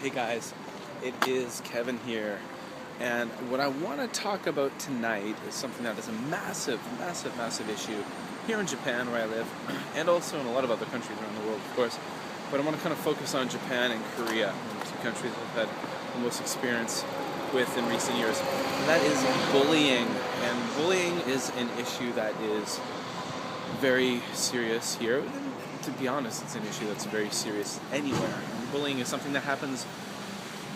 Hey guys, it is Kevin here, and what I want to talk about tonight is something that is a massive issue here in Japan where I live, and also in a lot of other countries around the world, of course. But I want to kind of focus on Japan and Korea, the two countries I've had the most experience with in recent years. And that is bullying, and bullying is an issue that is very serious here. To be honest, it's an issue that's very serious anywhere. And bullying is something that happens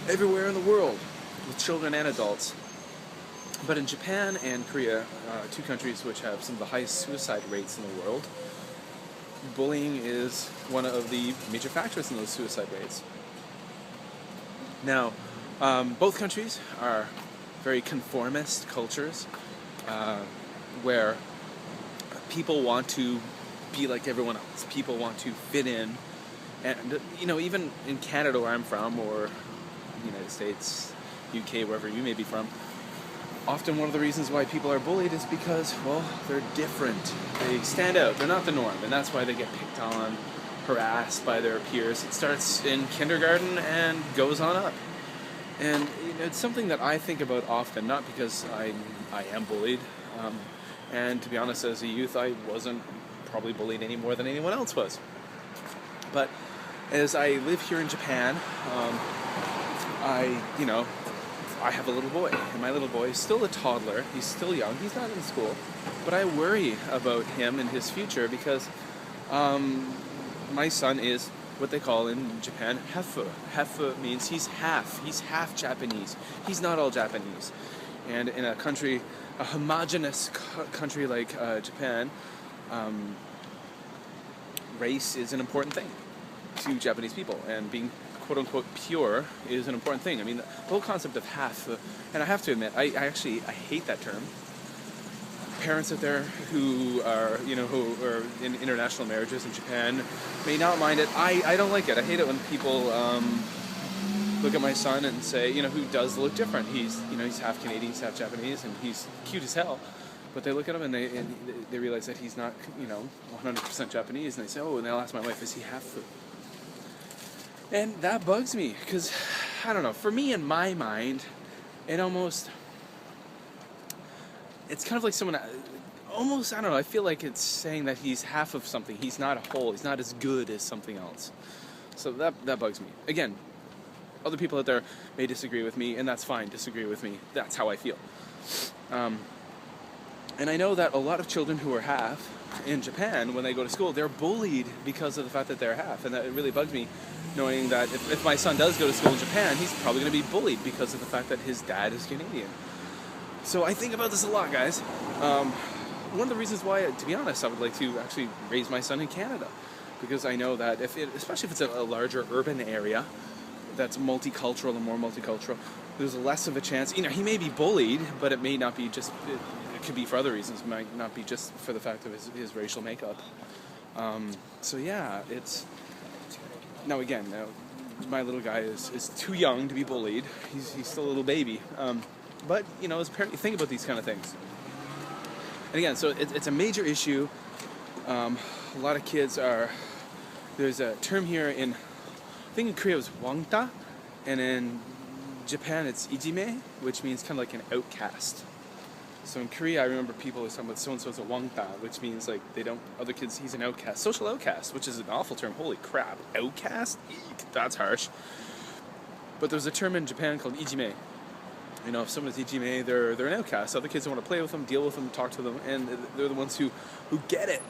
everywhere in the world, with children and adults. But in Japan and Korea, two countries which have some of the highest suicide rates in the world, bullying is one of the major factors in those suicide rates. Now, both countries are very conformist cultures, where people want to be like everyone else. People want to fit in. And, even in Canada where I'm from, or the United States, UK, wherever you may be from, often one of the reasons why people are bullied is because, well, they're different. They stand out. They're not the norm. And that's why they get picked on, harassed by their peers. It starts in kindergarten and goes on up. And it's something that I think about often, not because I am bullied. And to be honest, as a youth, I wasn't probably bullied any more than anyone else was. But as I live here in Japan, I have a little boy, and my little boy is still a toddler. He's still young. He's not in school, but I worry about him and his future because my son is what they call in Japan heffu. Heffu means he's half Japanese. He's not all Japanese. And in a homogenous country like Japan, race is an important thing to Japanese people, and being quote-unquote pure is an important thing. I mean, the whole concept of half, and I have to admit, I hate that term. Parents out there who are in international marriages in Japan may not mind it. I don't like it. I hate it when people look at my son and say, who does look different. He's half Canadian, he's half Japanese, and he's cute as hell. But they look at him and they realize that he's not, 100% Japanese, and they say, and they'll ask my wife, is he half food? And that bugs me, because, I don't know, for me in my mind, it's kind of like someone, almost, I don't know, I feel like it's saying that he's half of something. He's not a whole. He's not as good as something else. So that bugs me. Again, other people out there may disagree with me, and that's fine. Disagree with me. That's how I feel. And I know that a lot of children who are half in Japan, when they go to school, they're bullied because of the fact that they're half. And that it really bugs me, knowing that if my son does go to school in Japan, he's probably going to be bullied because of the fact that his dad is Canadian. So I think about this a lot, guys. One of the reasons why, to be honest, I would like to actually raise my son in Canada, because I know that especially if it's a larger urban area that's multicultural and more multicultural, there's less of a chance. He may be bullied, but it may not be just. It could be for other reasons. It might not be just for the fact of his racial makeup. So yeah, it's now again. My little guy is too young to be bullied. He's still a little baby. But as a parent, you think about these kind of things. And again, so it's a major issue. A lot of kids are. There's a term here in Korea it was wangta, and in Japan it's ijime, which means kind of like an outcast. So in Korea, I remember people were talking about so-and-so's a wangta, which means like other kids, he's an outcast. Social outcast, which is an awful term. Holy crap. Outcast? Eek, that's harsh. But there's a term in Japan called ijime. If someone's ijime, they're an outcast. Other kids don't want to play with them, deal with them, talk to them, and they're the ones who get it.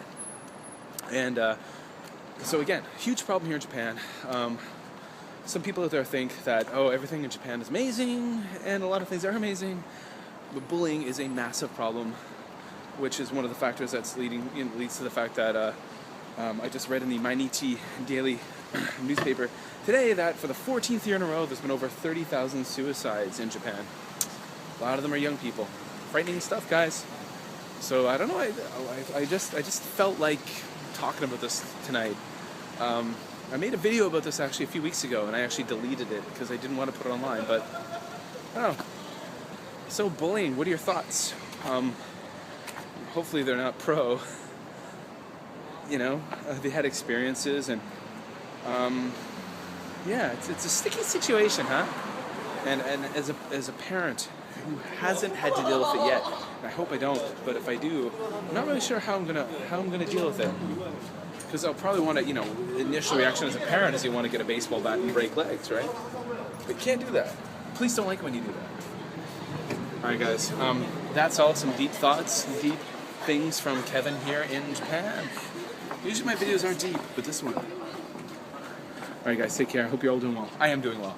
And so again, huge problem here in Japan. Some people out there think that, everything in Japan is amazing, and a lot of things are amazing. But bullying is a massive problem, which is one of the factors that's leads to the fact that I just read in the Mainichi Daily newspaper today that for the 14th year in a row, there's been over 30,000 suicides in Japan. A lot of them are young people. Frightening stuff, guys. So I don't know. I just felt like talking about this tonight. I made a video about this actually a few weeks ago, and I actually deleted it because I didn't want to put it online. But I don't know. So bullying, what are your thoughts? Hopefully they're not pro. They had experiences, and Yeah, it's a sticky situation, huh? And as a parent who hasn't had to deal with it yet, and I hope I don't, but if I do, I'm not really sure how I'm gonna deal with it. Because I'll probably want to, initial reaction as a parent is you want to get a baseball bat and break legs, right? But you can't do that. Police don't like when you do that. All right, guys. That's all. Some deep thoughts, deep things from Kevin here in Japan. Usually my videos aren't deep, but this one. All right, guys. Take care. I hope you're all doing well. I am doing well.